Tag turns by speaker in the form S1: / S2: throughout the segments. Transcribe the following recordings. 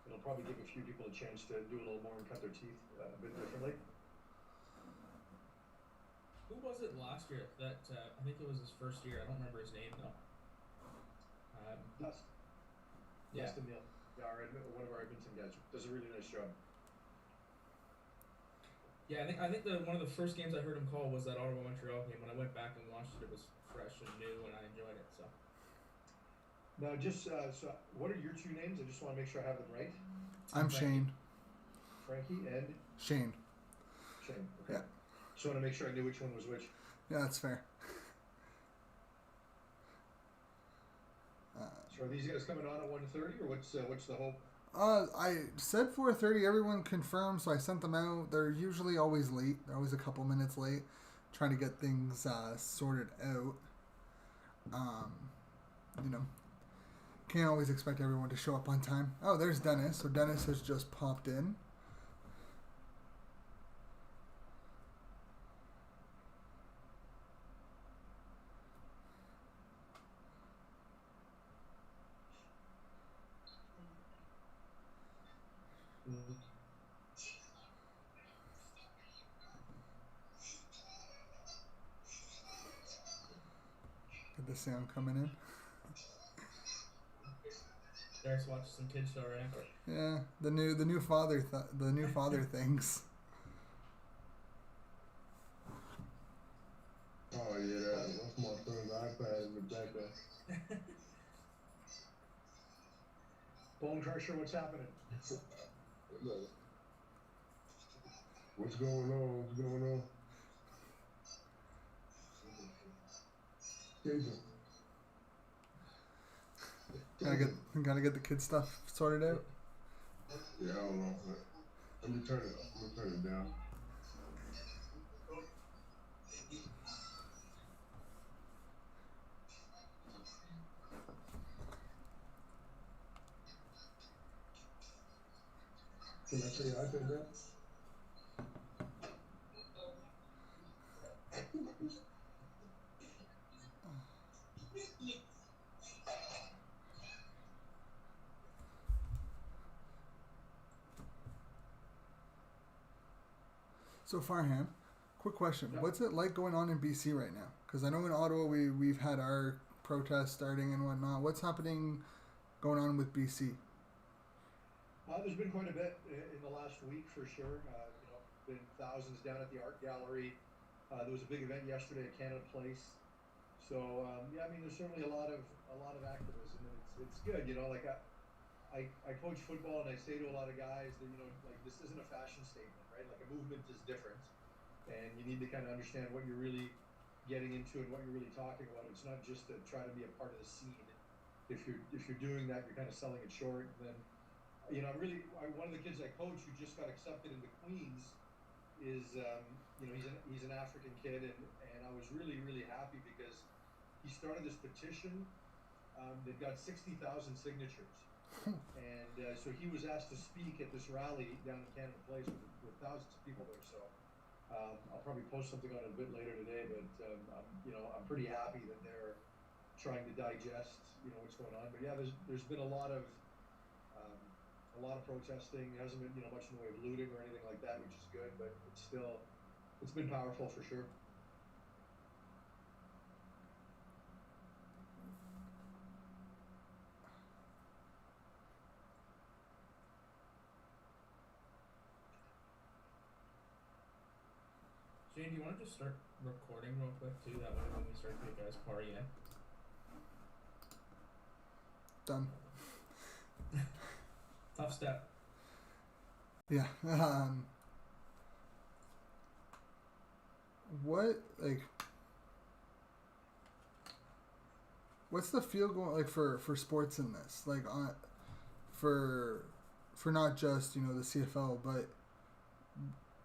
S1: It'll probably give a few people a chance to do a little more and cut their teeth a bit differently.
S2: Who was it last year that I think it was his first year? I don't remember his name though.
S1: Dust.
S2: Yeah.
S1: Dustin Neal. Yeah, one of our Edmonton guys does a really nice job.
S2: Yeah, I think one of the first games I heard him call was that Ottawa Montreal game. When I went back and watched it, it was fresh and new, and I enjoyed it. So.
S1: Now, just so, what are your two names? I just want to make sure I have them right.
S3: I'm Shane.
S1: Frankie and
S3: Shane.
S1: Shane. Okay.
S3: Yeah.
S1: Just want to make sure I knew which one was which.
S3: Yeah, that's fair.
S1: So are these guys coming on at 1:30, or what's the hope?
S3: I said 4:30. Everyone confirmed, so I sent them out. They're usually always late. They're always a couple minutes late, trying to get things sorted out. You know, can't always expect everyone to show up on time. Oh, there's Dennis. So Dennis has just popped in. Get the sound coming in.
S2: Derek's watching some kids show right now.
S3: Yeah, the new father things.
S4: Oh yeah, that's my son's iPad in the background.
S1: Bone Crusher, what's happening?
S4: What's going on? What's going on? Jason.
S3: Gotta get the kid stuff sorted out.
S4: Yeah, I don't know. Let me turn it down. Can I say iPad down?
S3: So Farhan, quick question:
S1: Yep.
S3: What's it like going on in BC right now? Because I know in Ottawa we've had our protests starting and whatnot. What's happening going on with BC?
S1: There's been quite a bit in the last week for sure. Been thousands down at the art gallery. There was a big event yesterday at Canada Place. So yeah, I mean, there's certainly a lot of activism, and it's good. Like I coach football, and I say to a lot of guys that like this isn't a fashion statement, right? Like a movement is different, and you need to kind of understand what you're really getting into and what you're really talking about. It's not just to try to be a part of the scene. If you're doing that, you're kind of selling it short. And then one of the kids I coach who just got accepted into Queens is he's an African kid, and I was really happy because he started this petition. They've got 60,000 signatures, and so he was asked to speak at this rally down in Canada Place with thousands of people there. So I'll probably post something on it a bit later today, but I'm pretty happy that they're trying to digest what's going on. But yeah, there's been a lot of protesting. There hasn't been much in the way of looting or anything like that, which is good, but it's been powerful for sure.
S2: Shane, do you want to just start recording real quick too? That way when we start the guys party in.
S3: Done.
S2: Tough step.
S3: Yeah. What's the feel going like for sports in this? Like for not just the CFL, but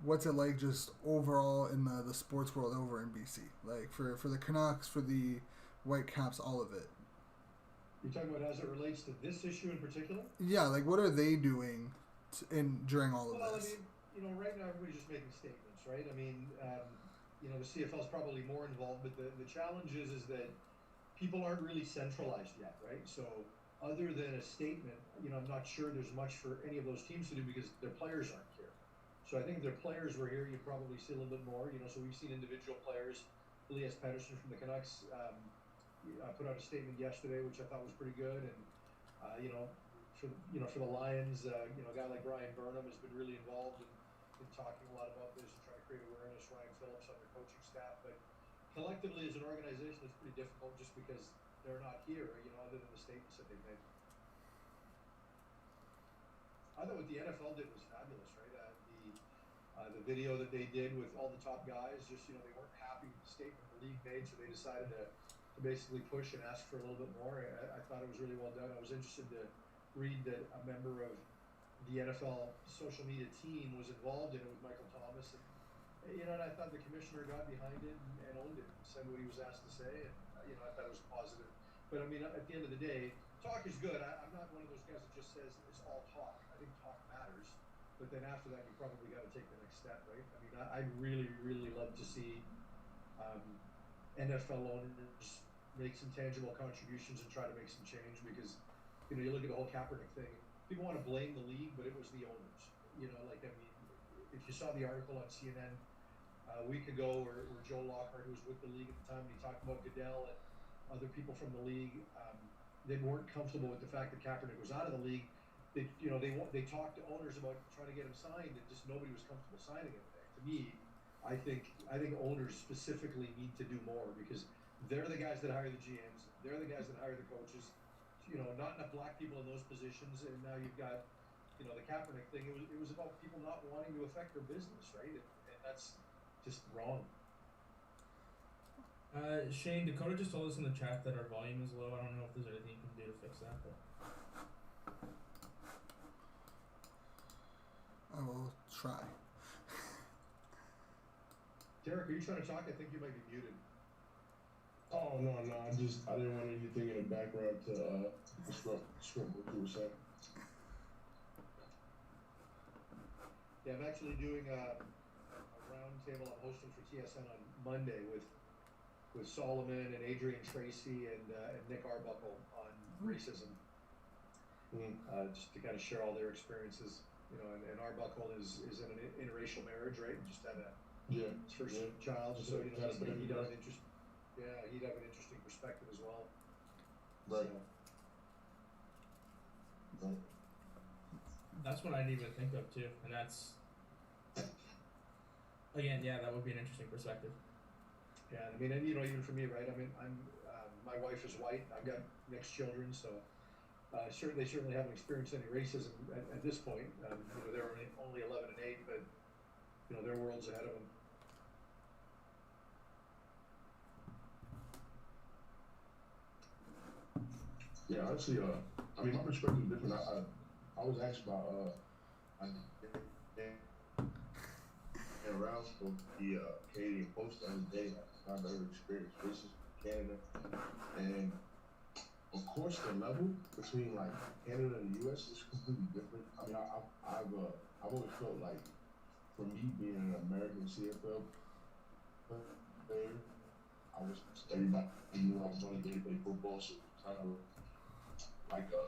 S3: what's it like just overall in the sports world over in BC? Like for the Canucks, for the Whitecaps, all of it.
S1: You're talking about as it relates to this issue in particular?
S3: Yeah, like what are they doing during all of this?
S1: I mean, right now everybody's just making statements, right? I mean, the CFL is probably more involved, but the challenge is that people aren't really centralized yet, right? So other than a statement, I'm not sure there's much for any of those teams to do because their players aren't here. So I think if their players were here, you'd probably see a little bit more. So we've seen individual players. Elias Pettersson from the Canucks put out a statement yesterday, which I thought was pretty good. And for the Lions, a guy like Brian Burnham has been really involved in talking a lot about this and trying to create awareness. Ryan Phillips on their coaching staff, but collectively as an organization, it's pretty difficult just because they're not here. Other than the statements that they've made. I thought what the NFL did was fabulous, right? The video that they did with all the top guys, just they weren't happy with the statement the league made, so they decided to basically push and ask for a little bit more. I thought it was really well done. I was interested to read that a member of the NFL social media team was involved in it with Michael Thomas, and I thought the commissioner got behind it and owned it and said what he was asked to say, and I thought it was positive. But I mean, at the end of the day, talk is good. I'm not one of those guys that just says it's all talk. I think talk matters. But then after that, you probably got to take the next step, right? I mean, I'd really, really love to see NFL owners make some tangible contributions and try to make some change because, you look at the whole Kaepernick thing. People want to blame the league, but it was the owners. If you saw the article on CNN a week ago where Joe Lockhart, who was with the league at the time, and he talked about Goodell and other people from the league, they weren't comfortable with the fact that Kaepernick was out of the league. They talked to owners about trying to get him signed, and just nobody was comfortable signing him. To me, I think owners specifically need to do more because they're the guys that hire the GMs, they're the guys that hire the coaches. Not enough black people in those positions, and now you've got the Kaepernick thing. It was about people not wanting to affect their business, right? And that's just wrong.
S2: Shane, Dakota just told us in the chat that our volume is low. I don't know if there's anything you can do to fix that, but
S3: I will try.
S1: Derek, are you trying to talk? I think you might be muted.
S4: Oh no, I didn't want anything in the background to disrupt what you were saying.
S1: Yeah, I'm actually doing a roundtable I'm hosting for TSN on Monday with Solomon and Adrian Tracy and Nick Arbuckle on racism. Just to kind of share all their experiences. And Arbuckle is in an interracial marriage, right? And just had his first child, so he'd have an interesting perspective as well.
S4: Right.
S1: So.
S2: That's what I didn't even think of too, and that's again, that would be an interesting perspective.
S1: Yeah, I mean, and even for me, right? I mean, my wife is white. I've got mixed children, so they certainly haven't experienced any racism at this point. They're only 11 and 8, but their world's ahead of them.
S4: Yeah, honestly, I mean, my perspective is different. I was asked about around for the Canadian Post the other day. I've ever experienced racism in Canada, and of course, the level between like Canada and the U.S. is completely different. I mean, I've always felt like, for me being an American CFL player, everybody knew I was going to play football, so kind of like a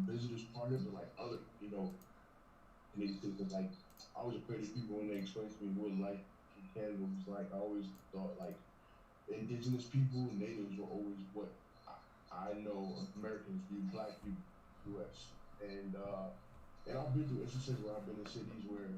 S4: visitor's partner, but like other, and they think that like I was afraid of people when they explained to me what life in Canada was like. I always thought like indigenous people, natives were always what I know Americans view black people, U.S. And I've been through instances where I've been in cities where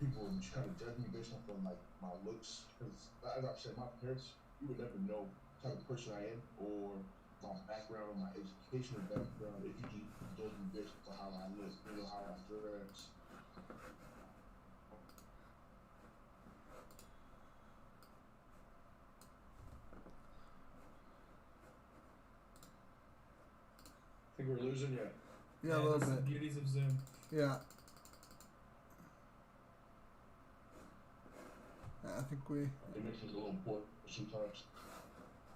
S4: people just kind of judge me based off on like my looks, because as I've said, my parents, you would never know the type of person I am or my background, my educational background, if you just judge me based on how I look, how I dress.
S1: I think we're losing you.
S3: Yeah, a little
S2: that's
S3: bit.
S2: The beauties of Zoom.
S3: Yeah. I think we.
S4: It makes us a little poor sometimes.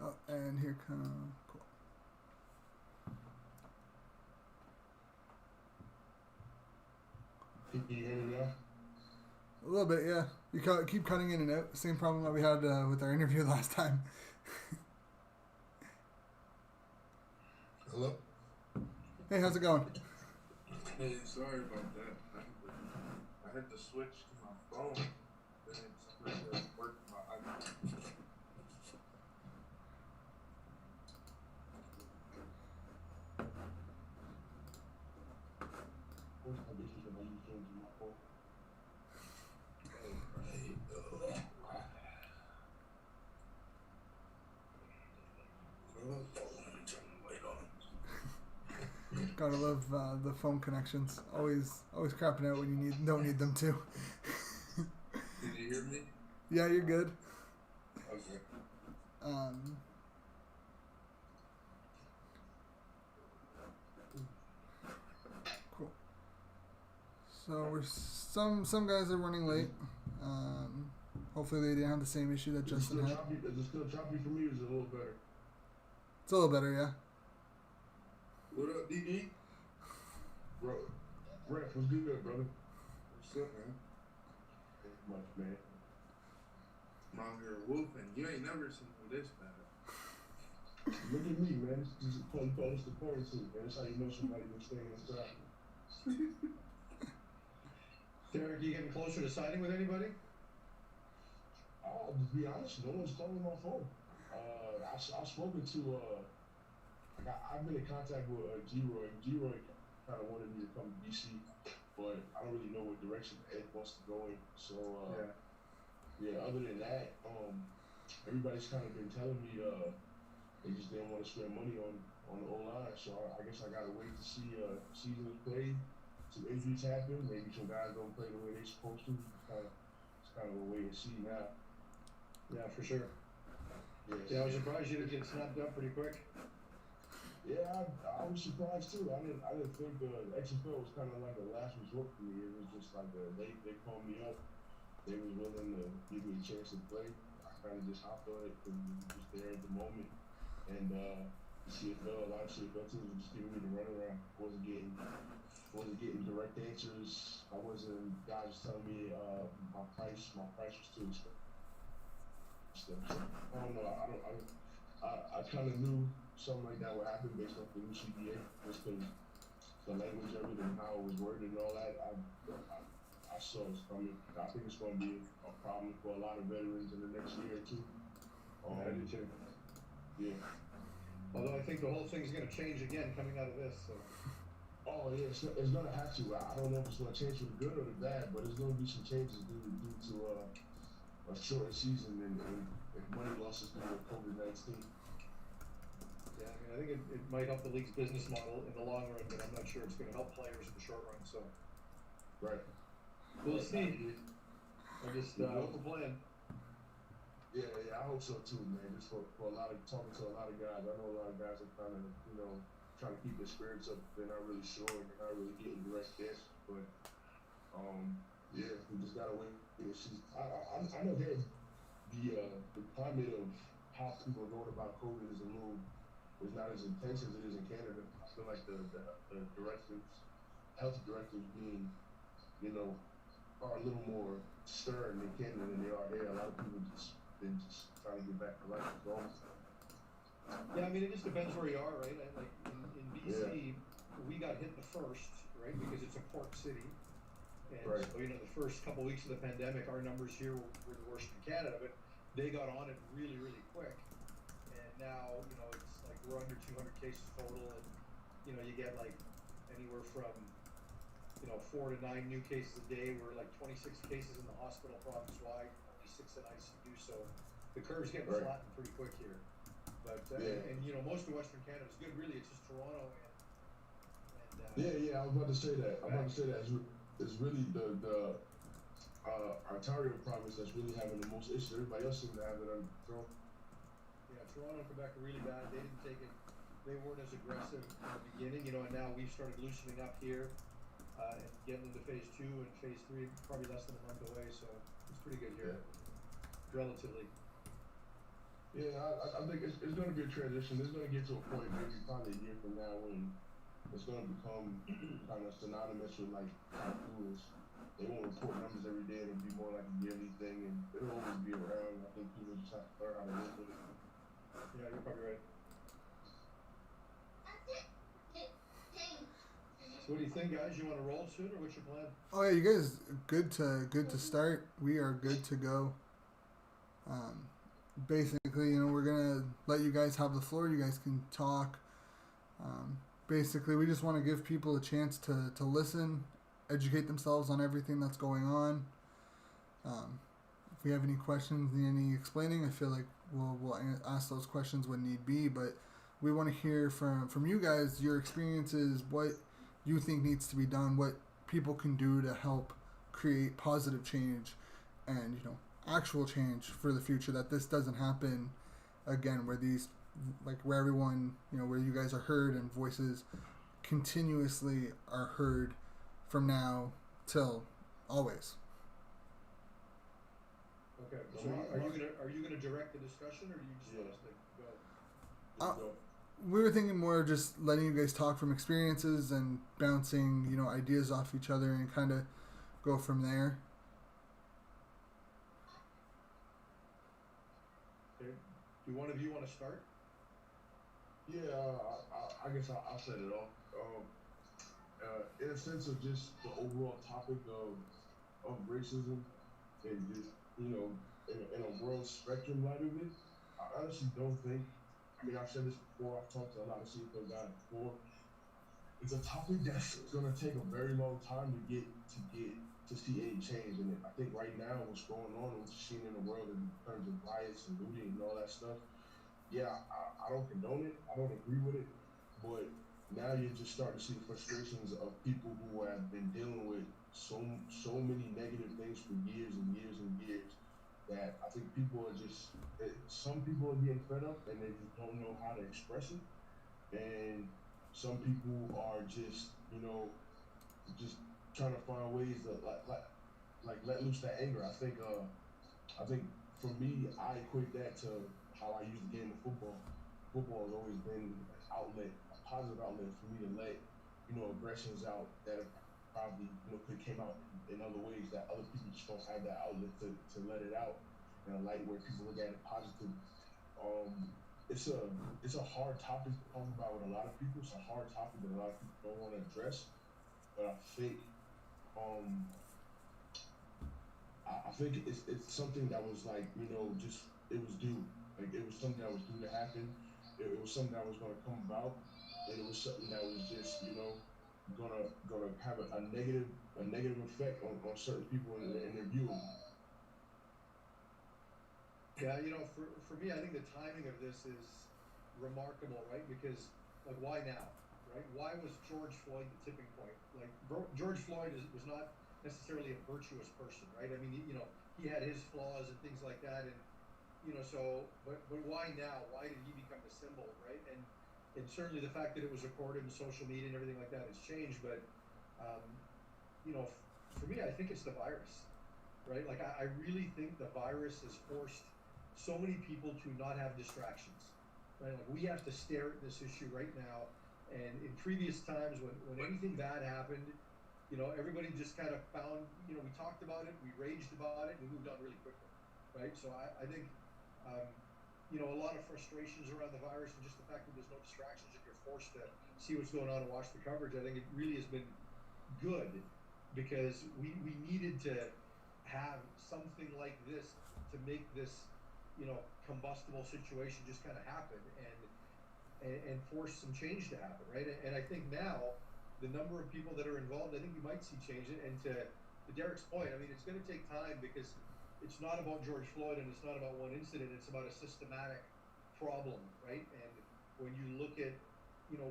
S3: Oh, and here comes. Cool.
S4: Can you hear me now?
S3: A little bit, yeah. keep cutting in and out. Same problem that we had with our interview last time.
S5: Hello?
S3: Hey, how's it going?
S5: Hey, sorry about that. I had to switch to my phone. Then it's really work my iPhone.
S4: What's my business when I use phones in my phone?
S3: Gotta love the phone connections. Always crapping out when you don't need them to.
S5: Can you hear me?
S3: Yeah, you're good.
S5: Okay.
S3: Cool. So some guys are running late. Hopefully they didn't have the same issue that Justin had.
S4: Is it still choppy for me or is it a little better?
S3: It's a little better, yeah.
S5: What up, DD?
S4: Bro, Ref, what's good, brother?
S5: What's up, man?
S4: Ain't much, man.
S5: I'm out here whooping. You ain't never seen me this bad.
S4: Look at me, man. This is call us the quarantine, man. That's how you know somebody been staying inside.
S1: Derek, you getting closer to signing with anybody?
S4: To be honest, no one's calling my phone. I've spoken to, I've been in contact with G-Roy. G-Roy kind of wanted me to come to DC, but I don't really know what direction Ed wants to go in. So, yeah, other than that, everybody's kind of been telling me they just didn't want to spend money on the O-line. So I guess I got to wait to see seasons played, some injuries happen, maybe some guys don't play the way they're supposed to. It's kind of a wait and see now.
S1: Yeah, for sure.
S4: Yes.
S1: Yeah, I was surprised you didn't get snapped up pretty quick.
S4: Yeah, I was surprised too. I didn't think the XFL was kind of like a last resort for me. It was just like they called me up. They were willing to give me a chance to play. I kind of just hopped on it because it was just there at the moment. And the CFL, a lot of CFL teams were just giving me the runaround. Wasn't getting direct answers. Guys was telling me my price was too expensive. So, I don't know. I kind of knew something like that would happen based off the new CBA, just because the language of it and how it was worded and all that. I saw it coming. I think it's going to be a problem for a lot of veterans in the next year or two.
S1: I do too.
S4: Yeah.
S1: Although I think the whole thing's going to change again coming out of this. So.
S4: Oh yeah, it's going to have to. I don't know if it's going to change for the good or the bad, but there's going to be some changes due to a shortened season and money losses due to COVID-19.
S1: Yeah, I mean, I think it might help the league's business model in the long run, but I'm not sure it's going to help players in the short run. So,
S4: Right.
S1: we'll see. I just hope we're playing.
S4: Yeah, I hope so too, man. Just for a lot of talking to a lot of guys. I know a lot of guys are kind of trying to keep their spirits up. They're not really sure. They're not really getting direct answers, but yeah, we just gotta wait and see. I know here the climate of how people are going about COVID is not as intense as it is in Canada. I feel like the health directives being, are a little more stern in Canada than they are here. A lot of people been trying to get back to life as well.
S1: Yeah, I mean, it just depends where you are, right? Like in BC, we got hit the first, right? Because it's a port city. And
S4: right.
S1: So, the first couple of weeks of the pandemic, our numbers here were the worst in Canada, but they got on it really, really quick. And now, it's like we're under 200 cases total, and, you get like anywhere from, 4 to 9 new cases a day. We're like 26 cases in the hospital province-wide, only 6 in ICU, so the curve's getting flattened pretty quick here. But, and most of Western Canada is good, really. It's just Toronto and
S4: I was about to say that. It's really the Ontario province that's really having the most issues. Everybody else seems to have it under control.
S1: Yeah, Toronto and Quebec are really bad. They didn't take it. They weren't as aggressive in the beginning, and now we've started loosening up here and getting into phase 2 and phase 3, probably less than a month away. So it's pretty good here, relatively.
S4: Yeah, I think it's going to be a transition. It's going to get to a point maybe probably a year from now when it's going to become kind of synonymous with like how flu is. they won't report numbers every day. It'll be more like a yearly thing, and it'll always be around. I think people just have to learn how to live with it.
S1: Yeah, you're probably right. So what do you think, guys? You want to roll soon, or what's your plan?
S3: Oh yeah, you guys good to start. We are good to go. Um, Basically, we're gonna let you guys have the floor. You guys can talk. Basically, we just want to give people a chance to listen, educate themselves on everything that's going on. If we have any questions, need any explaining, I feel like we'll ask those questions when need be. But we want to hear from you guys your experiences, what you think needs to be done, what people can do to help create positive change, and actual change for the future. That this doesn't happen again, where these where everyone where you guys are heard and voices continuously are heard from now till always.
S1: Okay. So are you gonna direct the discussion, or do you just want us to go?
S4: Just go.
S3: We were thinking more of just letting you guys talk from experiences and bouncing, ideas off each other and kind of go from there.
S1: Okay. Do one of you want to start?
S4: Yeah, I guess I'll set it off. In a sense of just the overall topic of racism and just in a world spectrum light of it, I honestly don't think. I mean, I've said this before. I've talked to a lot of CFL guys before. It's a topic that's going to take a very long time to get to see any change in it. I think right now what's going on and what you're seeing in the world in terms of riots and looting and all that stuff. Yeah, I don't condone it. I don't agree with it. But now you're just starting to see the frustrations of people who have been dealing with so many negative things for years and years and years that I think people are just some people are getting fed up and they just don't know how to express it, and some people are just just trying to find ways to like let loose that anger. I think for me, I equate that to how I use the game of football. Football has always been an outlet, a positive outlet for me to let aggressions out that have probably could came out in other ways that other people just don't have that outlet to let it out in a light where people look at it positive. It's a hard topic to talk about with a lot of people. It's a hard topic that a lot of people don't want to address. But um I think it's something that was just it was due. Like it was something that was due to happen. It was something that was gonna come about, and it was something that was just gonna have a negative effect on certain people in their viewing.
S1: Yeah, for me, I think the timing of this is remarkable, right? Because, like, why now, right? Why was George Floyd the tipping point? Like, George Floyd was not necessarily a virtuous person, right? I mean, he had his flaws and things like that, and but why now? Why did he become the symbol, right? And certainly the fact that it was recorded in social media and everything like that has changed, but um, for me, I think it's the virus, right? Like, I really think the virus has forced so many people to not have distractions, right? Like, we have to stare at this issue right now. And in previous times, when anything bad happened, everybody just kind of found, we talked about it, we raged about it, and we moved on really quickly, right? So I think, a lot of frustrations around the virus and just the fact that there's no distractions and you're forced to see what's going on and watch the coverage. I think it really has been good because we needed to have something like this to make this combustible situation just kind of happen and force some change to happen, right? And I think now the number of people that are involved, I think you might see change. And to Derek's point, I mean, it's going to take time because it's not about George Floyd and it's not about one incident. It's about a systematic problem, right? And when you look at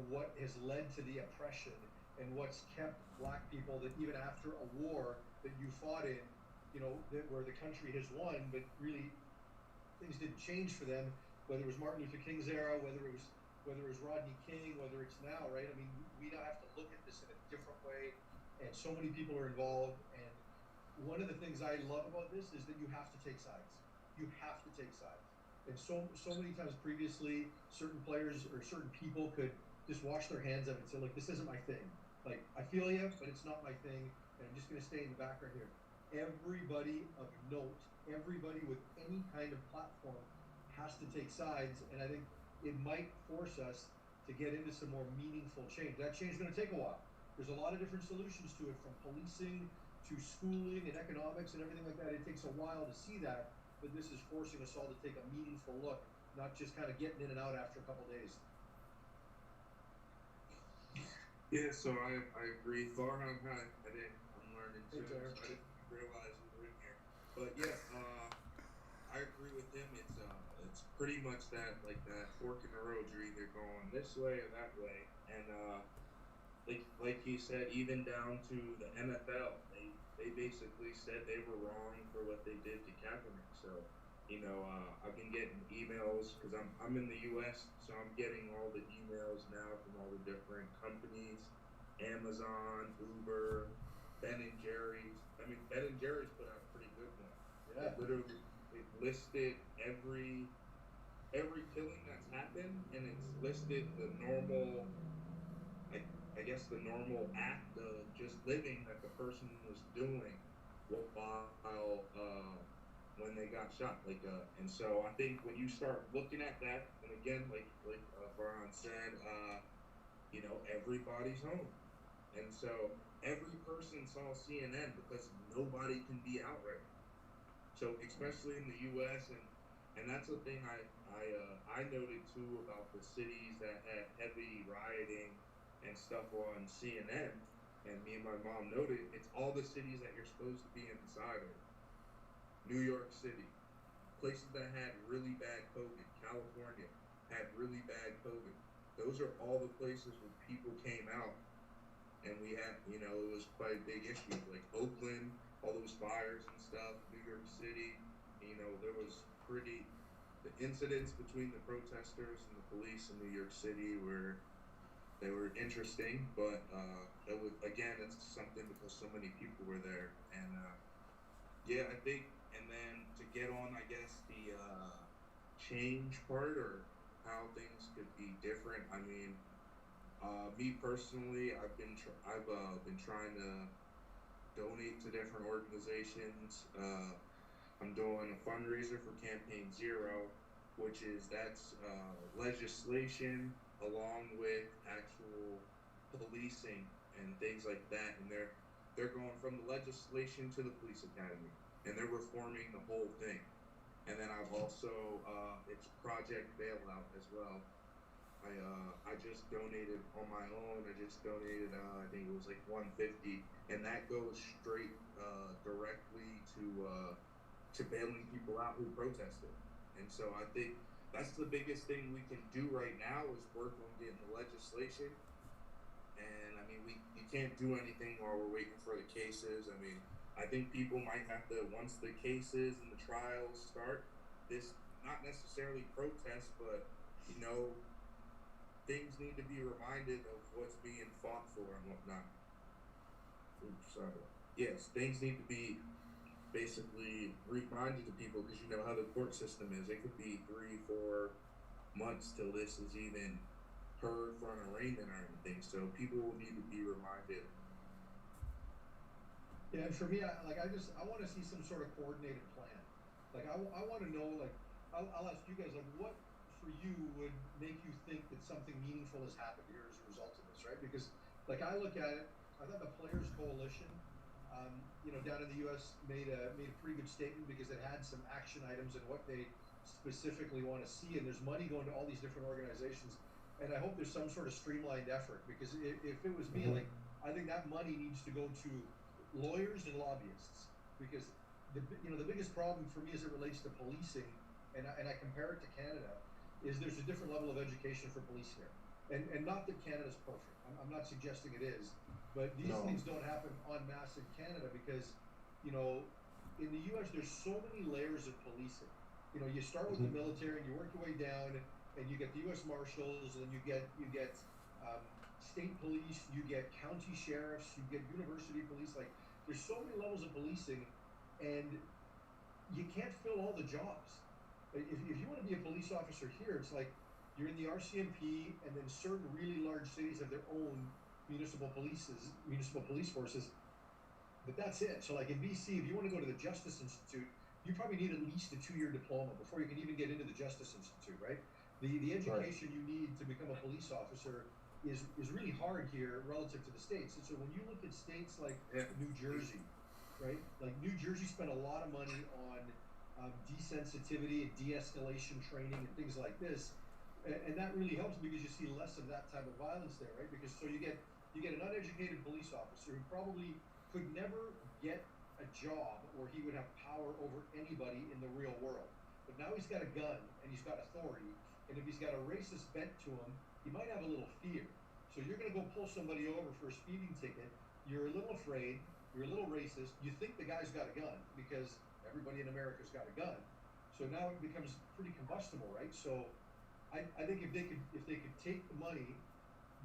S1: what has led to the oppression and what's kept black people, that even after a war that you fought in, where the country has won, but really things didn't change for them, whether it was Martin Luther King's era, whether it was Rodney King, whether it's now, right? I mean, we now have to look at this in a different way, and so many people are involved. And one of the things I love about this is that you have to take sides. You have to take sides. And so many times previously, certain players or certain people could just wash their hands of it and say, "Look, this isn't my thing. Like, I feel you, but it's not my thing." and I'm just going to stay in the background here. Everybody of note, everybody with any kind of platform has to take sides, and I think it might force us to get into some more meaningful change. That change is going to take a while. There's a lot of different solutions to it, from policing to schooling and economics and everything like that. It takes a while to see that, but this is forcing us all to take a meaningful look, not just kind of getting in and out after a couple days.
S5: Yeah, so I agree. Farhan, hi. I'm learning too.
S1: Hey,
S5: So I didn't realize we were in here. But yeah, I agree with him. It's pretty much that, like that fork in the road. You're either going this way or that way. And like he said, even down to the NFL, they basically said they were wrong for what they did to Kaepernick. So, I've been getting emails because I'm in the U.S., so I'm getting all the emails now from all the different companies, Amazon, Uber, Ben and Jerry's. I mean, Ben and Jerry's put out a pretty good one.
S1: Yeah.
S5: It listed every killing that's happened, and it's listed the normal, I guess the normal act of just living that the person was doing while when they got shot. And so I think when you start looking at that, and again, like Brian said, everybody's home, and so every person saw CNN because nobody can be out right now. So especially in the U.S. and that's the thing I noted too about the cities that had heavy rioting and stuff on CNN, and me and my mom noted it's all the cities that you're supposed to be inside of. New York City, places that had really bad COVID. California had really bad COVID. Those are all the places where people came out, and we had, it was quite a big issue. Like Oakland, all those fires and stuff. New York City, there was the incidents between the protesters and the police in New York City they were interesting, but it's something because so many people were there, and yeah, I think, and then to get on, I guess the change part or how things could be different. I mean, me personally, I've been trying to donate to different organizations. I'm doing a fundraiser for Campaign Zero, that's legislation along with actual policing and things like that, and they're going from the legislation to the police academy, and they're reforming the whole thing. And then I've also it's Project Bailout as well. I just donated on my own. I just donated I think it was like $150, and that goes straight directly to bailing people out who protested. And so I think that's the biggest thing we can do right now is work on getting the legislation. And I mean, you can't do anything while we're waiting for the cases. I mean, I think people might have to, once the cases and the trials start, this not necessarily protest, but things need to be reminded of what's being fought for and whatnot. Oops, sorry. Yes, things need to be basically reminded to people, because you know how the court system is. It could be 3-4 months till this is even heard for an arraignment or anything. So people will need to be reminded.
S1: Yeah, and for me, I want to see some sort of coordinated plan. Like I want to know, like I'll ask you guys, like what for you would make you think that something meaningful has happened here as a result of this, right? Because like I look at it, I thought the Players Coalition, down in the U.S. made a pretty good statement because it had some action items and what they specifically want to see, and there's money going to all these different organizations, and I hope there's some sort of streamlined effort, because if it was me, like I think that money needs to go to lawyers and lobbyists, because the biggest problem for me as it relates to policing, and I compare it to Canada, is there's a different level of education for police here, and not that Canada's perfect. I'm not suggesting it is. But these things don't happen en masse in Canada because, in the U.S. there's so many layers of policing. You start with the military and you work your way down, and you get the U.S. Marshals, and you get state police, you get county sheriffs, you get university police. Like there's so many levels of policing, and you can't fill all the jobs. If you want to be a police officer here, it's like you're in the RCMP, and then certain really large cities have their own municipal police forces, but that's it. So like in BC, if you want to go to the Justice Institute, you probably need at least a 2-year diploma before you can even get into the Justice Institute, right? The
S4: Right.
S1: education you need to become a police officer is really hard here relative to the states. And so when you look at states like
S5: Yeah.
S1: New Jersey, right? Like New Jersey spent a lot of money on desensitivity and de-escalation training and things like this, and that really helps because you see less of that type of violence there, right? Because so you get an uneducated police officer who probably could never get a job or he would have power over anybody in the real world. But now he's got a gun and he's got authority, and if he's got a racist bent to him, he might have a little fear. So you're going to go pull somebody over for a speeding ticket. You're a little afraid. You're a little racist. You think the guy's got a gun because everybody in America's got a gun. So now it becomes pretty combustible, right? So I think if they could take the money,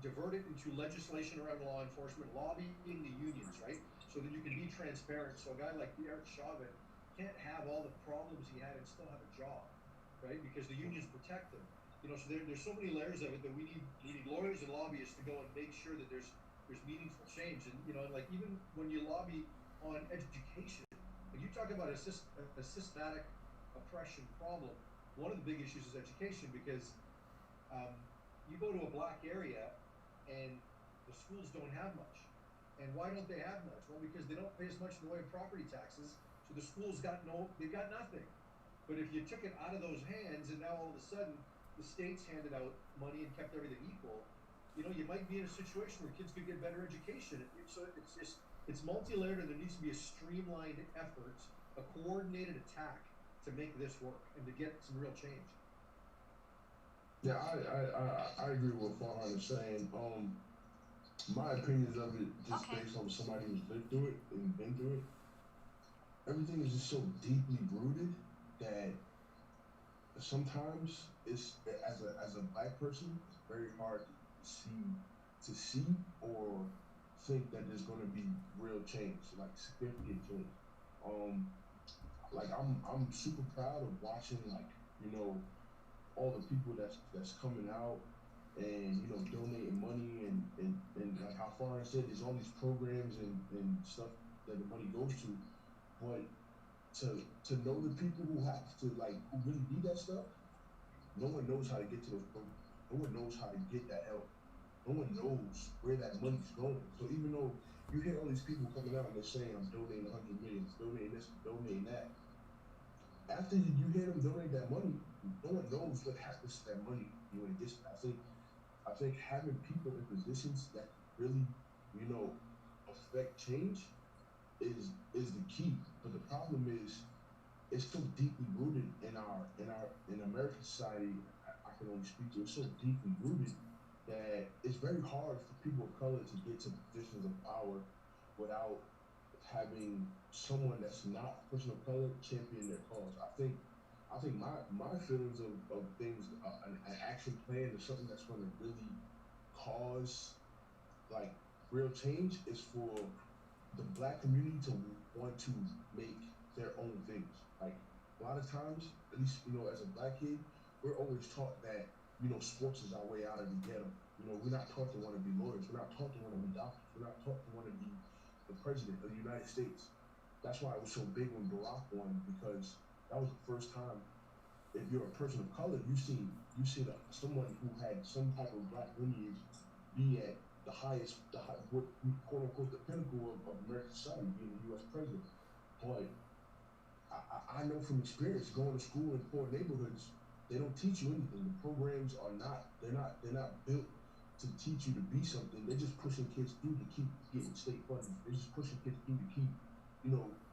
S1: divert it into legislation around law enforcement, lobbying the unions, right? So that you can be transparent. So a guy like Eric Chauvin can't have all the problems he had and still have a job, right? Because the unions protect him. So there's so many layers of it that we need lawyers and lobbyists to go and make sure that there's meaningful change. And like even when you lobby on education, when you talk about a systematic oppression problem, one of the big issues is education because um, you go to a black area and the schools don't have much. And why don't they have much? Well, because they don't pay as much in the way of property taxes, so the schools they've got nothing. But if you took it out of those hands and now all of a sudden the states handed out money and kept everything equal, you might be in a situation where kids could get better education. So it's multi-layered, and there needs to be a streamlined effort, a coordinated attack to make this work and to get some real change.
S4: Yeah, I agree with what Farhan is saying. My opinions of it, just
S6: Okay.
S4: based on somebody who's lived through it and been through it, everything is just so deeply rooted that sometimes it's as a black person, it's very hard to see or think that there's going to be real change, like significant change. Um, like I'm super proud of watching all the people that's coming out and donating money and like how Farhan said, there's all these programs and stuff that the money goes to, but to know the people who have to who really need that stuff, no one knows how to get to those programs. No one knows how to get that help. No one knows where that money's going. So even though you hear all these people coming out and they're saying, I'm donating 100 million, donating this, donating that, after you hear them donate that money, no one knows what happens to that money when it gets. I think having people in positions that really, you know, affect change is the key. But the problem is it's so deeply rooted in American society. I can only speak to. It's so deeply rooted that it's very hard for people of color to get to positions of power without having someone that's not a person of color champion their cause. I think my feelings of things, an action plan is something that's going to really cause like real change is for the black community to want to make their own things. Like a lot of times, at least as a black kid, we're always taught that sports is our way out of the ghetto. We're not taught to want to be lawyers. We're not taught to want to be doctors. We're not taught to want to be the president of the United States. That's why it was so big when Barack won, because that was the first time. If you're a person of color, you see someone who had some type of black lineage be at the highest, what quote unquote the pinnacle of American society, being the U.S. president. But I know from experience going to school in poor neighborhoods, they don't teach you anything. The programs are not they're not built to teach you to be something. They're just pushing kids through to keep getting state funding. They're just pushing kids through to keep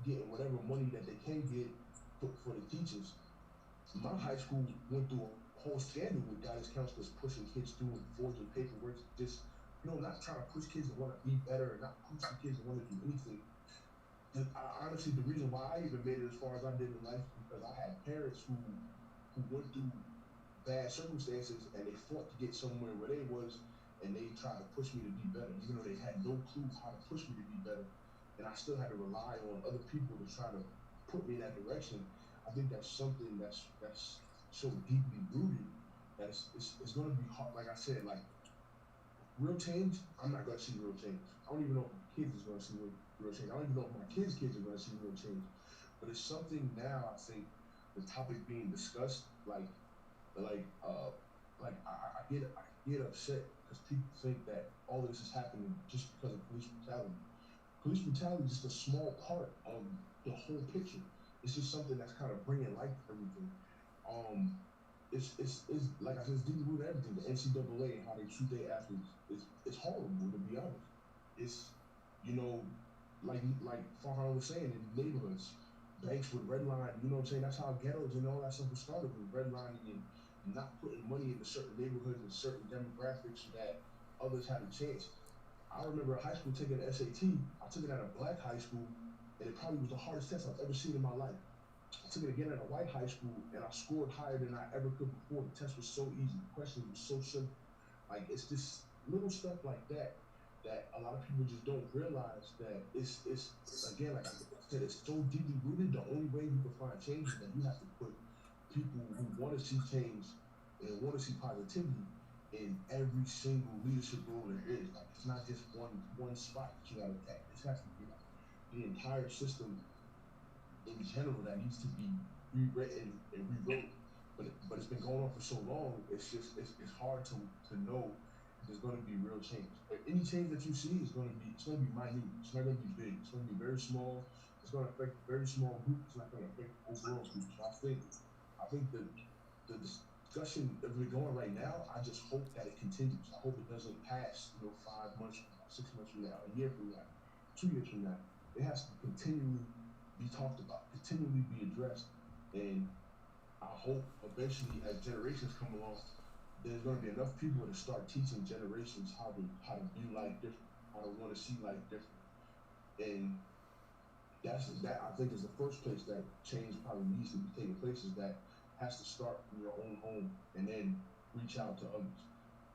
S4: getting whatever money that they can get for the teachers. My high school went through a whole scandal with guidance counselors pushing kids through and forging paperwork, just not trying to push kids to want to be better, not pushing kids to want to do anything. Honestly, the reason why I even made it as far as I did in life is because I had parents who went through bad circumstances and they fought to get somewhere where they was, and they tried to push me to be better, even though they had no clue how to push me to be better, and I still had to rely on other people to try to put me in that direction. I think that's something that's so deeply rooted that it's going to be hard. Like I said, like real change, I'm not gonna see real change. I don't even know if my kids is gonna see real change. I don't even know if my kids are gonna see real change. But it's something now. I think the topic being discussed, like uh, I get upset because people think that all of this is happening just because of police brutality. Police brutality is just a small part of the whole picture. It's just something that's kind of bringing light to everything. Um, it's like I said, it's deeply rooted in everything. The NCAA and how they treat their athletes, it's horrible to be honest. It's you know, like Farhan was saying, in neighborhoods, banks with redline. You know what I'm saying? That's how ghettos and all that stuff was started with redlining and not putting money into certain neighborhoods and certain demographics so that others had a chance. I remember high school taking the SAT. I took it at a black high school, and it probably was the hardest test I've ever seen in my life. I took it again at a white high school, and I scored higher than I ever could before. The test was so easy, the questions were so simple. Like it's just little stuff like that that a lot of people just don't realize that it's again like I said, it's so deeply rooted. The only way you can find change is that you have to put people who want to see change and want to see positivity in every single leadership role there is. Like it's not just one spot that you got to attack. This has to be like the entire system in general that needs to be rewritten and rewrote. But it's been going on for so long. It's just it's hard to know if there's going to be real change. If any change that you see is going to be minute. It's not going to be big. It's going to be very small. It's going to affect a very small group. It's not going to affect the overall group. So I think the discussion that we're going right now, I just hope that it continues. I hope it doesn't pass, 5 months from now, 6 months from now, a year from now, 2 years from now. It has to continually be talked about, continually be addressed. And I hope eventually, as generations come along, there's going to be enough people to start teaching generations how to view life different, how to want to see life different. And that I think is the first place that change probably needs to be taking place. Is that has to start from your own home and then reach out to others.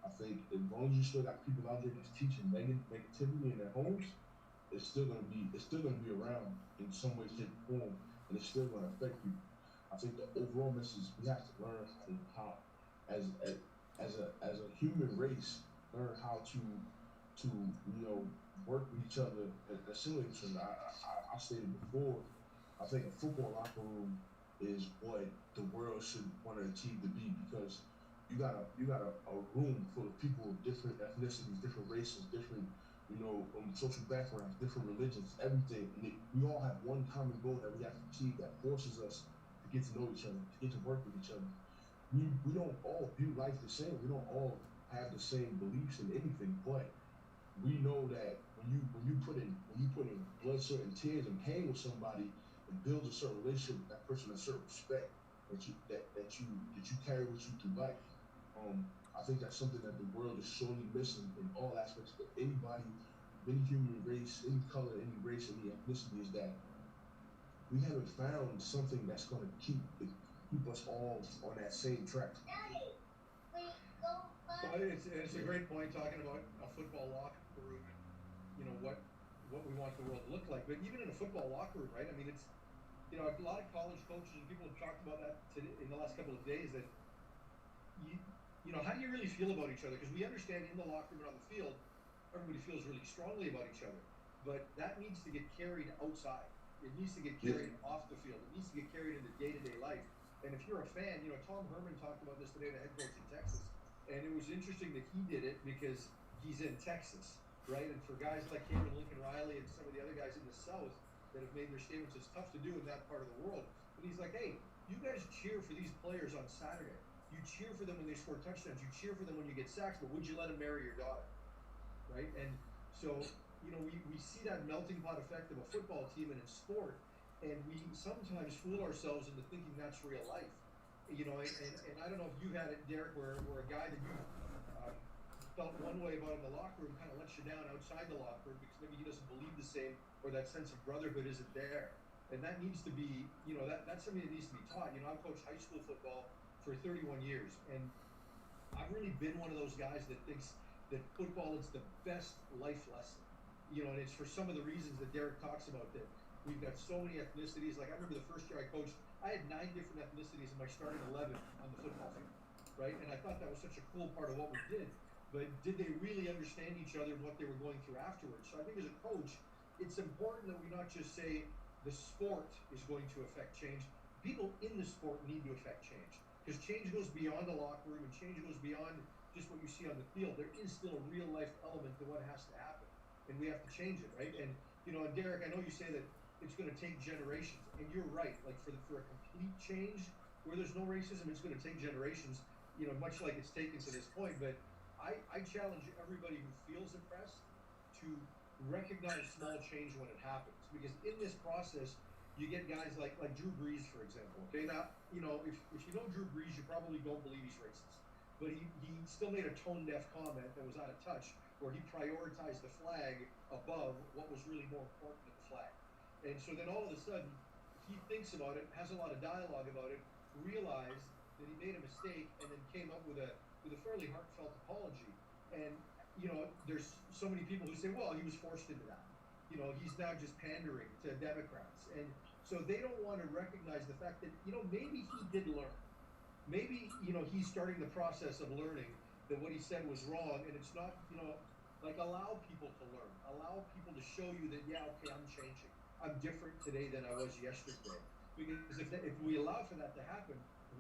S4: I think as long as you still got people out there that's teaching negativity in their homes, it's still gonna be around in some way, shape, or form, and it's still gonna affect people. I think the overall message we have to learn how as as a human race, learn how to work with each other and assimilate each other. I stated before, I think a football locker room is what the world should want to achieve to be because you got a room full of people of different ethnicities, different races, different social backgrounds, different religions, everything. And we all have one common goal that we have to achieve that forces us to get to know each other, to get to work with each other. We don't all view life the same. We don't all have the same beliefs in anything, but we know that when you put in blood, sweat, and tears and pain with somebody, it builds a certain relationship with that person, a certain respect that you carry with you through life. I think that's something that the world is sorely missing in all aspects of anybody, any human race, any color, any race, any ethnicity. Is that we haven't found something that's going to keep us all on that same track.
S1: Well, it's a great point talking about a football locker room and what we want the world to look like. But even in a football locker room, right? I mean, it's a lot of college coaches and people have talked about that today, in the last couple of days. That how do you really feel about each other? Because we understand in the locker room and on the field, everybody feels really strongly about each other, but that needs to get carried outside. It needs to get carried off the field. It needs to get carried into day-to-day life. And if you're a fan, Tom Herman talked about this today, the head coach in Texas, and it was interesting that he did it because he's in Texas, right? And for guys like him and Lincoln Riley and some of the other guys in the South that have made their statements, it's tough to do in that part of the world. But he's like, hey, you guys cheer for these players on Saturday. You cheer for them when they score touchdowns. You cheer for them when you get sacks. But would you let them marry your daughter, right? And so we see that melting pot effect of a football team and in sport, and we sometimes fool ourselves into thinking that's real life. And I don't know if you had it, Derek, where a guy that you felt one way about in the locker room kind of lets you down outside the locker room because maybe he doesn't believe the same or that sense of brotherhood isn't there. And that needs to be, that's something that needs to be taught. I've coached high school football for 31 years, and I've really been one of those guys that thinks that football is the best life lesson. And it's for some of the reasons that Derek talks about, that we've got so many ethnicities. Like I remember the first year I coached, I had 9 different ethnicities in my starting 11 on the football field, right? And I thought that was such a cool part of what we did. but did they really understand each other and what they were going through afterwards? So I think as a coach, it's important that we not just say the sport is going to affect change. People in the sport need to affect change because change goes beyond the locker room and change goes beyond just what you see on the field. There is still a real life element to what has to happen, and we have to change it, right? And and Derek, I know you say that it's going to take generations, and you're right. Like for a complete change where there's no racism, it's going to take generations. Much like it's taken to this point. But I challenge everybody who feels oppressed to recognize small change when it happens, because in this process you get guys like Drew Brees, for example. Okay, now if you know Drew Brees, you probably don't believe he's racist, but he still made a tone deaf comment that was out of touch, where he prioritized the flag above what was really more important than the flag. And so then all of a sudden he thinks about it, has a lot of dialogue about it, realized that he made a mistake, and then came up with a fairly heartfelt apology. And there's so many people who say, well, he was forced into that. He's now just pandering to Democrats, and so they don't want to recognize the fact that maybe he did learn. Maybe he's starting the process of learning that what he said was wrong, and it's not like, allow people to learn, allow people to show you that, yeah, okay, I'm changing, I'm different today than I was yesterday. Because if we allow for that to happen,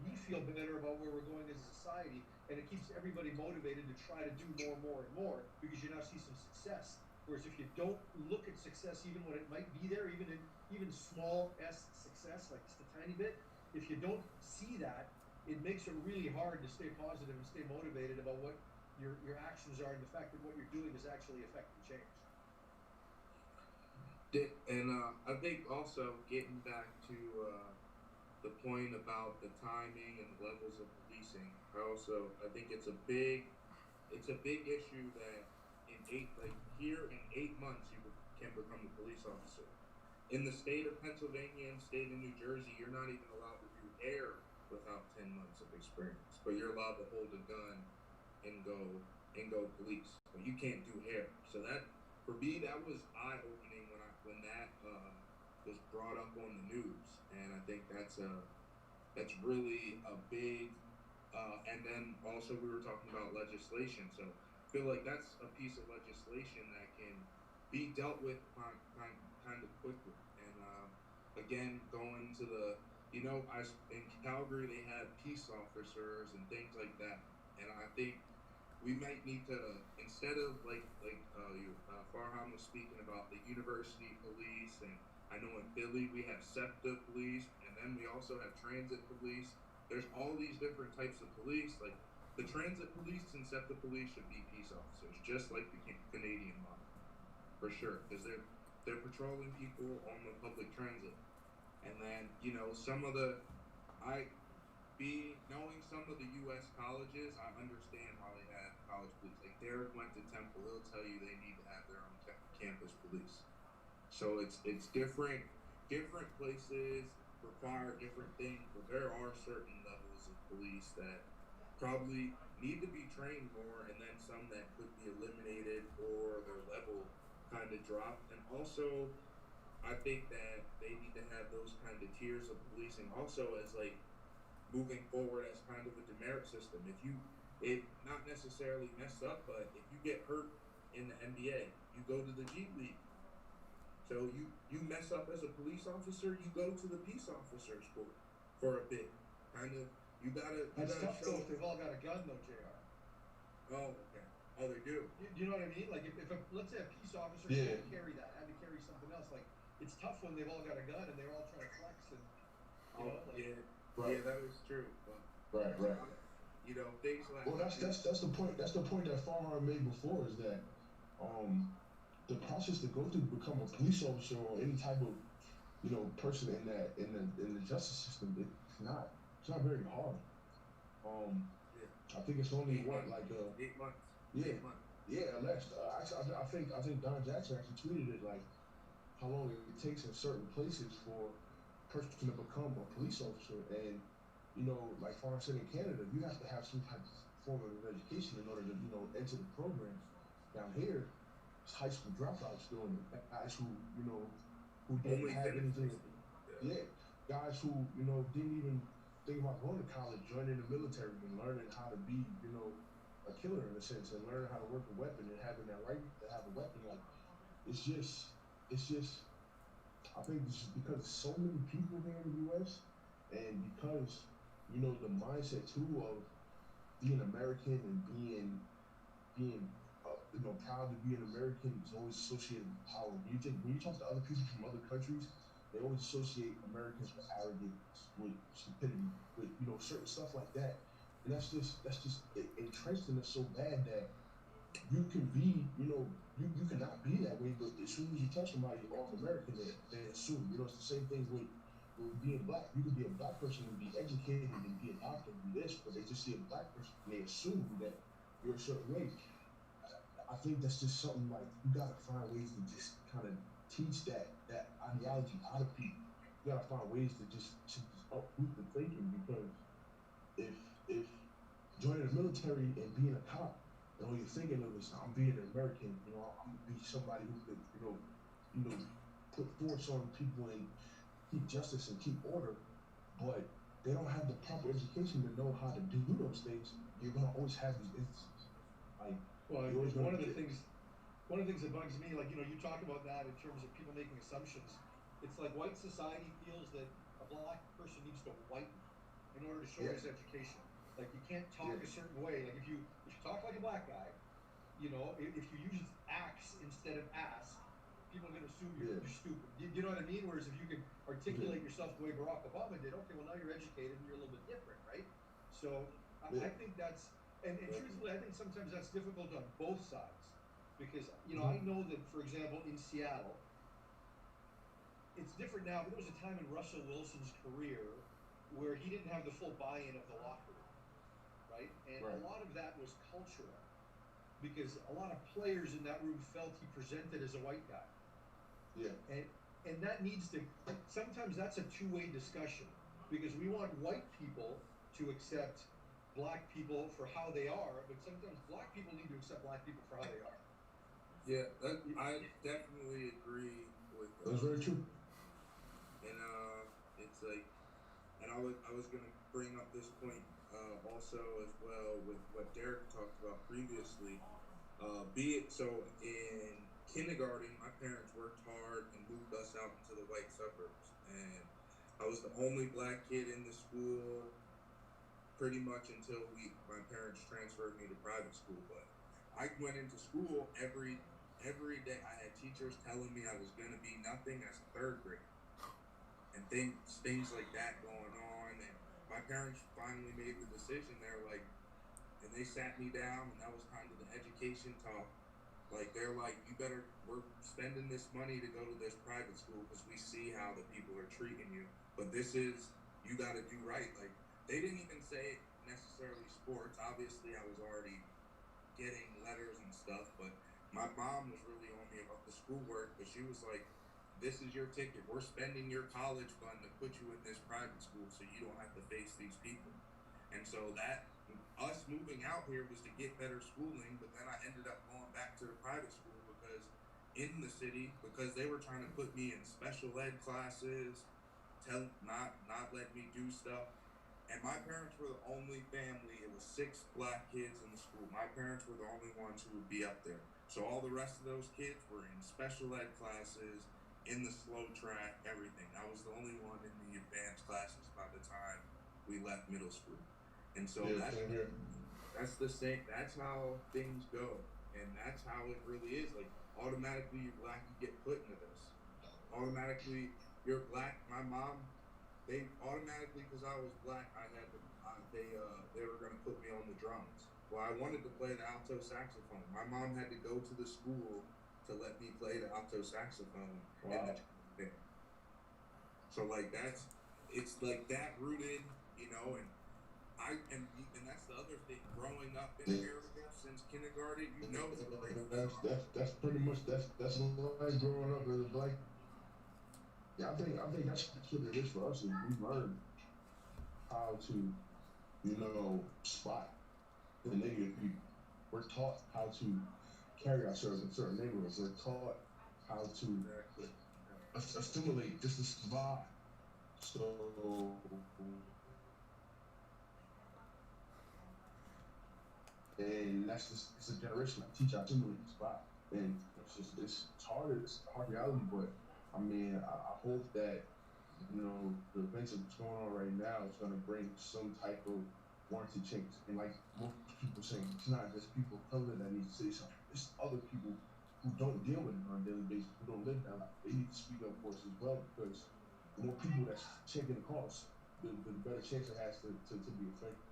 S1: we feel better about where we're going as a society, and it keeps everybody motivated to try to do more and more, because you now see some success. Whereas if you don't look at success, even when it might be there, even small s success, like just a tiny bit, if you don't see that, it makes it really hard to stay positive and stay motivated about what your actions are, and the fact that what you're doing is actually affecting change.
S5: And I think also getting back to the point about the timing and the levels of policing, I think it's a big issue that here in 8 months you can become a police officer. In the state of Pennsylvania and state of New Jersey, you're not even allowed to do air without 10 months of experience, but you're allowed to hold a gun and go police, but you can't do hair. So that, for me, that was eye opening when that was brought up on the news, and I think that's really a big. And then also we were talking about legislation, so I feel like that's a piece of legislation that can be dealt with kind of quickly. And again, going to the in Calgary they have peace officers and things like that, and I think we might need to, instead of Farham was speaking about the university police, and I know in Philly we have SEPTA police, and then we also have transit police. There's all these different types of police. Like the transit police and SEPTA police should be peace officers, just like the Canadian model, for sure, because they're patrolling people on the public transit. And then knowing some of the U.S. colleges, I understand why they have college police. Like Derek went to Temple, he'll tell you they need to have their own campus police. So it's different. Different places require different things, but there are certain levels of police that probably need to be trained more, and then some that could be eliminated or their level kind of dropped. And also, I think that they need to have those kind of tiers of policing also as like moving forward as kind of a demerit system. If not necessarily messed up, but if you get hurt in the NBA, you go to the G League. So you mess up as a police officer, you go to the peace officer school for a bit.
S1: That's tough though if they've all got a gun though, JR.
S5: Oh, okay. Oh, they do.
S1: You know what I mean? Like if let's say a peace officer can't carry that, had to carry something else. Like it's tough when they've all got a gun and they're all trying to flex and
S5: yeah.
S4: Right.
S5: Yeah, that is true. But,
S4: right.
S5: Things like.
S4: Well, that's the point. That's the point that Farham made before, is that the process to go through to become a police officer or any type of person in the justice system, it's not very hard. I think it's only
S5: 8 months. 8 months.
S4: Yeah.
S5: 8 months.
S4: Yeah, Alex. I think Don Jackson actually tweeted it, like how long it takes in certain places for a person to become a police officer. And like Farham said, in Canada, you have to have some type of form of education in order to enter the program. Down here, it's high school dropouts doing it. Guys who don't have anything. Yeah, guys who didn't even think about going to college, joining the military and learning how to be a killer in a sense, and learning how to work a weapon and having that right to have a weapon. Like it's just I think it's just because so many people here in the U.S. and because the mindset too of being American and being proud to be an American is always associated with power. When you talk to other people from other countries, they always associate Americans with arrogance, with stupidity, with certain stuff like that. And that's just entrenched in us so bad that you can be, you cannot be that way, but as soon as you touch somebody off American, they assume. It's the same thing with being black. You can be a black person and be educated and be a doctor and be this, but they just see a black person and they assume that you're a certain way. I think that's just something like you gotta find ways to just kind of teach that ideology out of people. You gotta find ways to just uproot the thinking because if joining the military and being a cop and all you're thinking of is I'm being an American, I'm gonna be somebody who could, you know, put force on people and keep justice and keep order, but they don't have the proper education to know how to do those things. You're gonna always have these instances. Like
S1: Well,
S4: you're always
S1: one
S4: gonna
S1: of the
S4: get
S1: things one of the things that bugs me, like you talk about that in terms of people making assumptions. It's like white society feels that a black person needs to whiten in order to show
S4: yeah,
S1: his education. Like you can't
S4: yeah,
S1: talk a certain way. Like if you talk like a black guy, if you use axe instead of ass, people are going to assume
S4: yeah,
S1: you're stupid. You know what I mean? Whereas if you can
S4: yeah,
S1: articulate yourself the way Barack Obama did, okay, well now you're educated and you're a little bit different, right? So
S4: yeah,
S1: I think and
S4: exactly.
S1: truthfully, I think sometimes that's difficult on both sides because
S4: Mm-hmm.
S1: I know that for example in Seattle, it's different now, but there was a time in Russell Wilson's career where he didn't have the full buy-in of the locker room, right? And a
S4: Right.
S1: lot of that was cultural because a lot of players in that room felt he presented as a white guy,
S4: Yeah.
S1: and that needs to. Sometimes that's a two-way discussion because we want white people to accept black people for how they are, but sometimes black people need to accept black people for how they are.
S5: Yeah, I definitely agree with
S4: That's very true.
S5: and it's like, and I was gonna bring up this point also as well with what Derek talked about previously. Be it so in kindergarten, my parents worked hard and moved us out into the white suburbs, and I was the only black kid in the school pretty much until my parents transferred me to private school. But I went into school every day. I had teachers telling me I was gonna be nothing as a third grader, and things like that going on. And my parents finally made the decision. They're like, and they sat me down, and that was kind of the education talk. Like they're like, we're spending this money to go to this private school because we see how the people are treating you, but you got to do right. Like they didn't even say necessarily sports. Obviously, I was already getting letters and stuff, but my mom was really on me about the schoolwork. But she was like, "This is your ticket. We're spending your college fund to put you in this private school, so you don't have to face these people." And so that us moving out here was to get better schooling, but then I ended up going back to the private school because in the city because they were trying to put me in special ed classes, not let me do stuff. And my parents were the only family. It was 6 black kids in the school. My parents were the only ones who would be up there. So all the rest of those kids were in special ed classes, in the slow track, everything. I was the only one in the advanced classes by the time we left middle school. And so
S4: Yeah, same here.
S5: that's the same. That's how things go, and that's how it really is. Like automatically, you're black, you get put into this. Automatically, you're black. My mom, they automatically because I was black, I had to. They were gonna put me on the drums. Well, I wanted to play the alto saxophone. My mom had to go to the school to let me play the alto saxophone in the
S4: Wow.
S5: band. So like it's like that rooted, and and that's the other thing. Growing up in
S4: Yeah.
S5: the area since kindergarten,
S4: That's pretty much that's like growing up as a black. Yeah, I think that's what it is for us. Is we learn how to spot the negative people. We're taught how to carry ourselves in certain neighborhoods. We're taught how to
S5: exactly.
S4: assimilate just to survive. So and that's just it's a generation of teach our children to spot, and it's hard. It's a hard reality, but I mean, I hope that the events that's going on right now is going to bring some type of warranted change. And like most people saying, it's not just people of color that need to say something. It's other people who don't deal with it on a daily basis, who don't live that life. They need to speak up for us as well, because the more people that's checking the cost, the better chance it has to be effective.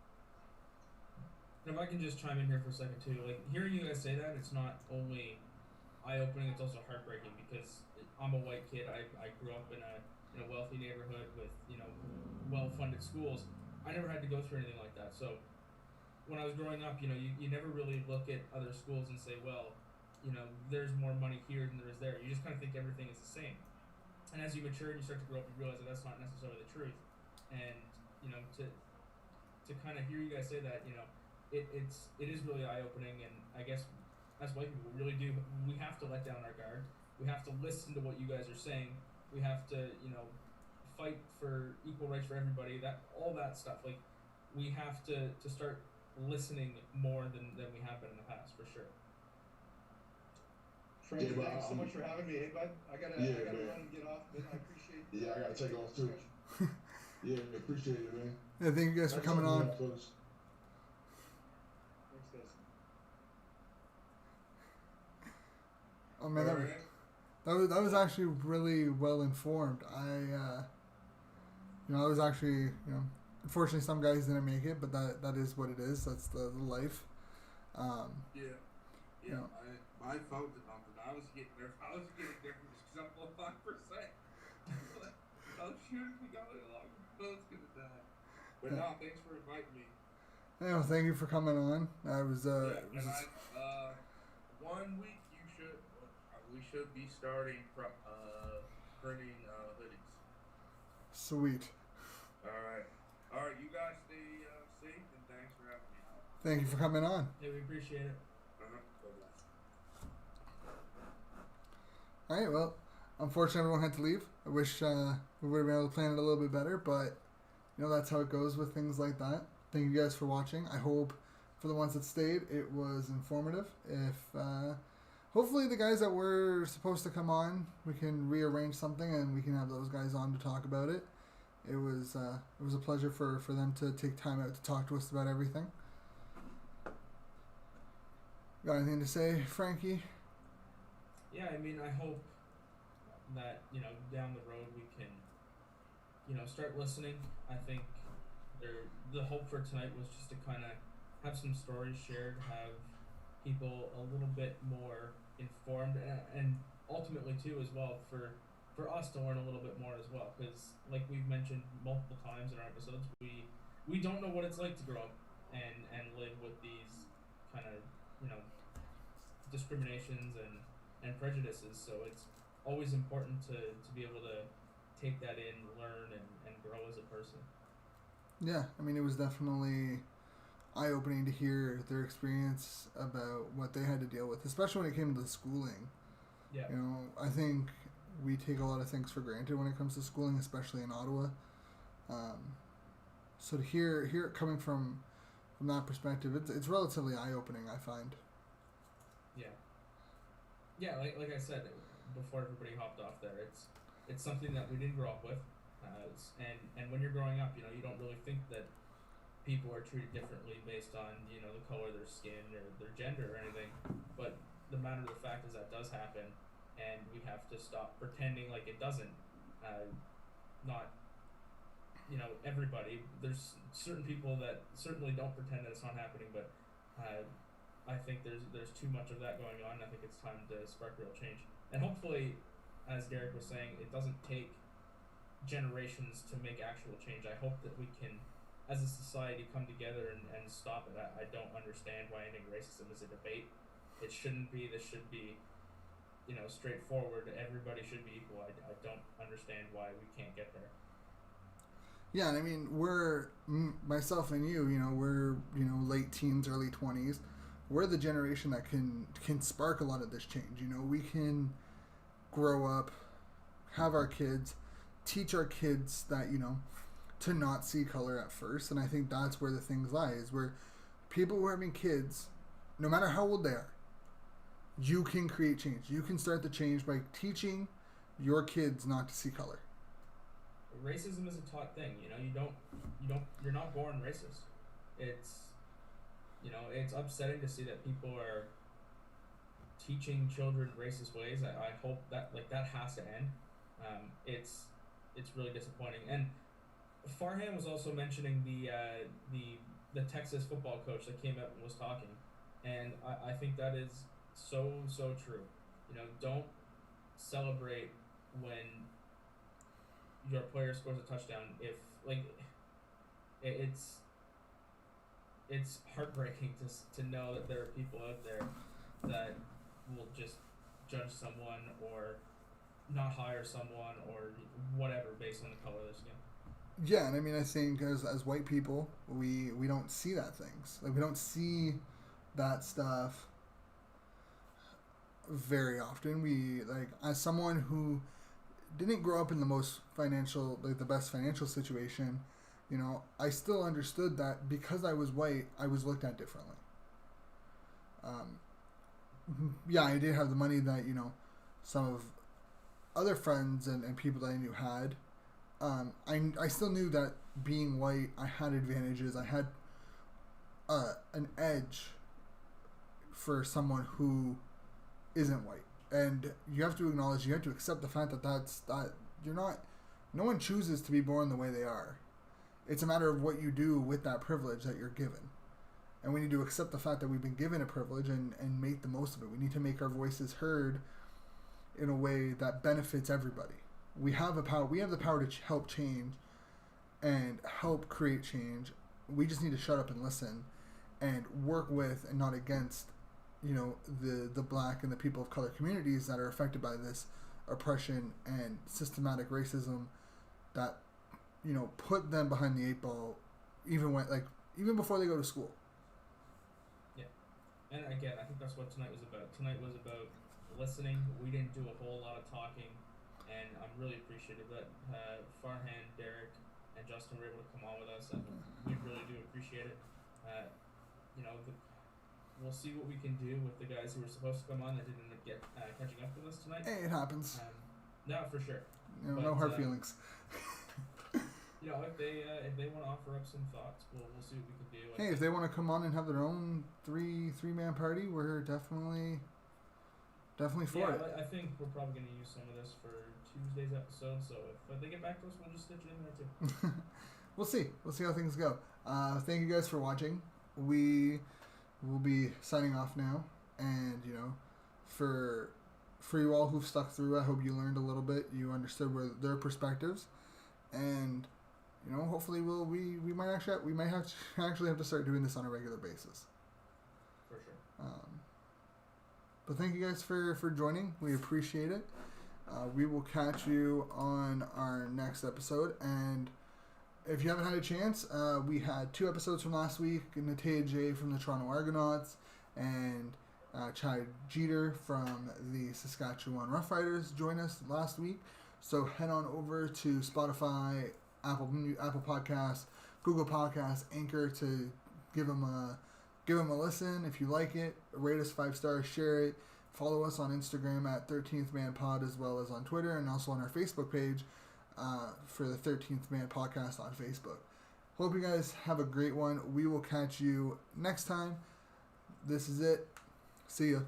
S2: And if I can just chime in here for a second too, like hearing you guys say that, it's not only eye-opening, it's also heartbreaking because I'm a white kid. I grew up in a wealthy neighborhood with well-funded schools. I never had to go through anything like that. So when I was growing up, you never really look at other schools and say, well, there's more money here than there is there. You just kind of think everything is the same. And as you mature and you start to grow up, you realize that that's not necessarily the truth. And to kind of hear you guys say that, it is really eye opening. And I guess as white people, we have to let down our guard. We have to listen to what you guys are saying. We have to fight for equal rights for everybody. All that stuff. Like we have to start listening more than we have been in the past, for sure.
S1: Frankie, thanks so much for having me. Hey, bud, I gotta run and get off, but I appreciate.
S4: Yeah, I gotta take off too. Yeah, appreciate it, man.
S3: Yeah, thank you guys for coming on.
S1: Thanks, guys.
S3: Oh man, that was actually really well informed. I was actually, unfortunately some guys didn't make it, but that is what it is. That's the life.
S5: I felt it, because I was getting nervous. I was getting nervous because I'm 5%. Oh shoot, we got it along. Bo's gonna die. But no, thanks for inviting me.
S3: Yeah, well, thank you for coming on. I was
S5: 1 week we should be starting printing hoodies.
S3: Sweet.
S5: All right, you guys stay safe, and thanks for having me.
S3: Thank you for coming on.
S2: Yeah, we appreciate it.
S3: All right, well, unfortunately everyone had to leave. I wish we would have been able to plan it a little bit better, but that's how it goes with things like that. Thank you guys for watching. I hope for the ones that stayed, it was informative. If hopefully the guys that were supposed to come on, we can rearrange something and we can have those guys on to talk about it. It was a pleasure for them to take time out to talk to us about everything. Got anything to say, Frankie?
S2: Yeah, I mean, I hope that down the road we can start listening. I think the hope for tonight was just to kind of have some stories shared, have people a little bit more informed, and ultimately too as well for us to learn a little bit more as well, because like we've mentioned multiple times in our episodes, we don't know what it's like to grow up and live with these kind of discriminations and prejudices. So it's always important to be able to take that in, learn, and grow as a person.
S3: Yeah, I mean, it was definitely eye-opening to hear their experience about what they had to deal with, especially when it came to the schooling.
S2: Yeah.
S3: I think we take a lot of things for granted when it comes to schooling, especially in Ottawa. So to hear it coming from that perspective, it's relatively eye-opening, I find.
S2: Yeah, like I said before everybody hopped off there, it's something that we didn't grow up with, and when you're growing up, you don't really think that people are treated differently based on the color of their skin or their gender or anything, but the matter of the fact is that does happen, and we have to stop pretending like it doesn't. Not everybody. There's certain people that certainly don't pretend that it's not happening, but I think there's too much of that going on. I think it's time to spark real change, and hopefully, as Derek was saying, it doesn't take generations to make actual change. I hope that we can, as a society, come together and stop it. I don't understand why ending racism is a debate. It shouldn't be. This should be, straightforward. Everybody should be equal. I don't understand why we can't get there.
S3: Yeah, and I mean, myself and you, we're, late teens, early 20s. We're the generation that can spark a lot of this change. We can grow up, have our kids, teach our kids that, to not see color at first. And I think that's where the things lie, is we're people who are having kids, no matter how old they are, you can create change. You can start the change by teaching your kids not to see color.
S2: Racism is a taught thing. You're not born racist. It's, it's upsetting to see that people are teaching children racist ways. I hope that that has to end. It's really disappointing. And Farhan was also mentioning the Texas football coach that came out and was talking, and I think that is so true. Don't celebrate when your player scores a touchdown. If it's heartbreaking to know that there are people out there that will just judge someone or not hire someone or whatever based on the color of their skin.
S3: Yeah, and I mean, I think as white people, we don't see that things. Like, we don't see that stuff very often. We, as someone who didn't grow up in the best financial situation, I still understood that because I was white, I was looked at differently. Yeah, I did have the money that, some of other friends and people that I knew had. I still knew that being white, I had advantages. I had an edge for someone who isn't white. And you have to acknowledge, you have to accept the fact that you're not, no one chooses to be born the way they are. It's a matter of what you do with that privilege that you're given. And we need to accept the fact that we've been given a privilege and make the most of it. We need to make our voices heard in a way that benefits everybody. We have the power to help change and help create change. We just need to shut up and listen and work with and not against, the black and the people of color communities that are affected by this oppression and systematic racism that, put them behind the 8 ball even before they go to school.
S2: Yeah. And again, I think that's what tonight was about. Tonight was about listening. We didn't do a whole lot of talking. And I'm really appreciative that Farhan, Derek, and Justin were able to come on with us. And we really do appreciate it. We'll see what we can do with the guys who were supposed to come on that didn't end up catching up with us tonight.
S3: Hey, it happens.
S2: No, for sure.
S3: No hard feelings.
S2: If they want to offer up some thoughts, we'll see what we can do.
S3: Hey, if they want to come on and have their own three-man party, we're definitely for it.
S2: I think we're probably going to use some of this for Tuesday's episode, so if they get back to us, we'll just stitch it in there too.
S3: We'll see how things go. Thank you guys for watching. We will be signing off now, and for you all who've stuck through, I hope you learned a little bit. You understood their perspectives, and hopefully we might actually have to start doing this on a regular basis.
S2: For sure.
S3: But thank you guys for joining. We appreciate it. We will catch you on our next episode. And if you haven't had a chance, we had 2 episodes from last week. Natea J from the Toronto Argonauts and Chad Jeter from the Saskatchewan Roughriders joined us last week. So head on over to Spotify, Apple Podcasts, Google Podcasts, Anchor to give them a listen. If you like it, rate us 5 stars, share it. Follow us on Instagram at 13th Man Pod, as well as on Twitter, and also on our Facebook page for the 13th Man Podcast on Facebook. Hope you guys have a great one. We will catch you next time. This is it. See ya.